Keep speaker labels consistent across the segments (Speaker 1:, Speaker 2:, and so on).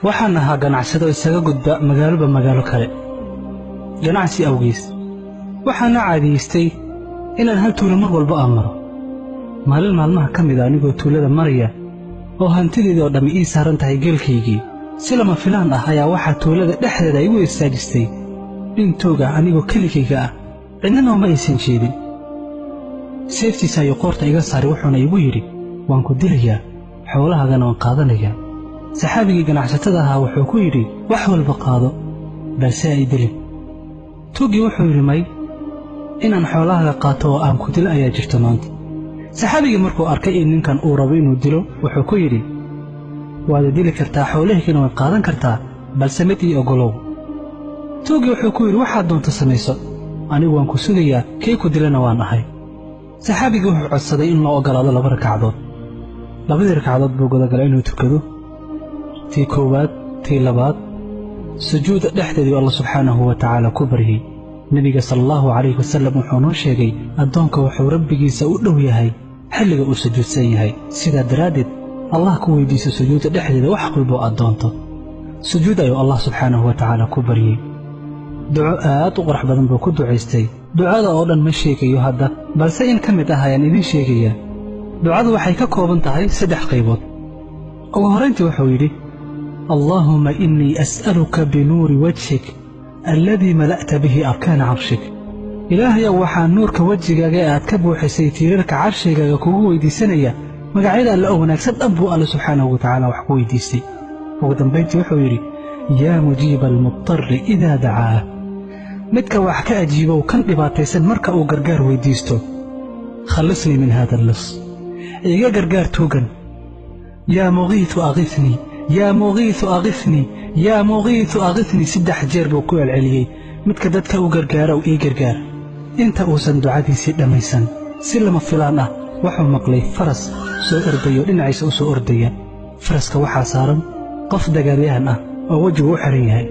Speaker 1: waxaan ahaa ganacsado isaga gudba magaaloba magaalo kale ganacsi awgiis waxaana caadiyeystay inaan hal tuulo mar walba maro maalin maalmaha ka mid ah anigoo tuulada maraya oo hantideedii oo dhammi ii saaran tahay geelkaygii si lama filaan ah ayaa waxaa tuulada dhexdeeda igu istaajistay nin toog ah anigoo keligayga ah cidnana uma aysan jeedin seeftiisa ayuu qoorta iga saaray wuxuuna igu yidhi waan ku dilayaa xoolahaagana waan qaadanayaa saxaabigii ganacsatada ahaa wuxuu ku yidhi wax walba qaado balse ay dilin tuuggii wuxuu yidhi may inaan xoolahaaga qaato oo aan ku dilo ayaa jirta maanta saxaabigii markuu arkay in ninkan uu rabo inuu dilo wuxuu ku yidhi waad dili kartaa xoolahaygana waad qaadan kartaa balse mid ii oggolow tuuggii wuxuu ku yidhi waxaad doonto samayso anigu waan ku sugayaa kii ku dilana waan ahay saxaabigii wuxuu codsaday in loo oggolaado 2 ragcadood 2 ragcadood buu gudagalay inuu tukado tii koowaad tii labaad sujuuda dhexdeedii Allah subxaanahu wa ta'aala ku baryay nabiga sallallahu alayhi wasallam wuxuu noo sheegay adoonka wuxuu rabbigiisa u dhow yahay xilliga uu sujuudsan yahay sida daraadeed Allah ku weydiiso sujuuda dhexdeeda wax walba oo adoonto sujuud ayuu Allah subxaanahu wa ta'aala ku baryay duco aad u qurux badan buu ku ducaystay ducada oo dhan ma sheegayo hadda balse in ka mid ah ayaan idin sheegaya ducadu waxay ka kooban tahay 3 qaybood ugu horeyntii wuxuu yidhi اللهم إني أسألك بنور وجهك الذي ملأت به أركان عرشك إلهي وحا نورك وجهك جاءت كبو حسيتيرك عرشك كوهو دي سنية مقاعدة لأونك سد أبو الله سبحانه وتعالى وحكوي ديستي وقدم بيتي وحويري يا مجيب المضطر إذا دعاه متك وحكا أجيبه وكان إباتيسن مركا وقرقار ويديستو خلصني من هذا اللص إيجا قرقار توقن يا مغيث أغثني يا مغيث أغثني يا مغيث أغثني 3 jeer buu ku celceliyay midka dadka u gargaara oo ii gargaar inta uusan ducadiisii dhamaysan si lama filaan ah wuxuu maqlay faras soo ordayo dhinaciisa u soo ordaya faraska waxaa saaran qof dagaalyahan ah oo wajigu u xiran yahay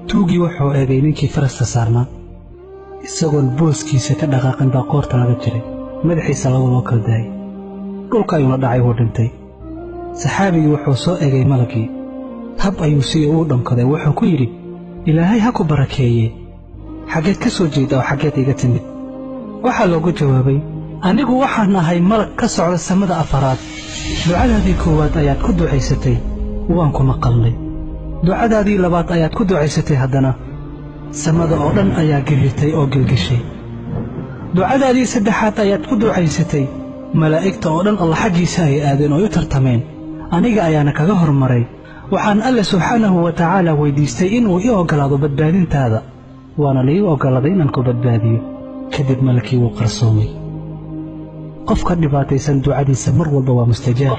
Speaker 1: tuugii wuxuu eegay ninkii faraska saarnaa isagoon booskiisa ka dhaqaaqin baa qoorta laga jiray madaxiisa loo kala daayay dhulka ayuuna dhacay oo dhintay saxaabigii wuxuu soo eegay malagii hab ayuu si uu dhankaday wuxuu ku yidhi ilaahay ha ku barakeeye xageed ka soo jeeda oo xageed iga timid waxaa loogu jawaabay anigu waxaan ahay malag ka socda samada afaraad ducadaadii koowaad ayaad ku ducaysatay waan ku maqalnay ducadaadii labaad ayaad ku ducaysatay haddana samada oo dhan ayaa gelitay oo gelgashay ducadaadii saddexaad ayaad ku ducaysatay malaa'igta oo dhan Allah xaqiisa ay aadeen oo u tartameen aniga ayaana kaga hormaray waxaan Allah subxaanahu wa ta'aala weydiistay inuu ii ogolaado badbaadintaada waana la ii ogolaaday inaan ku badbaadiyo kadib malakii wuu qarsoomay qofka dhibaataysan ducadiisa mar walba waa mustajaab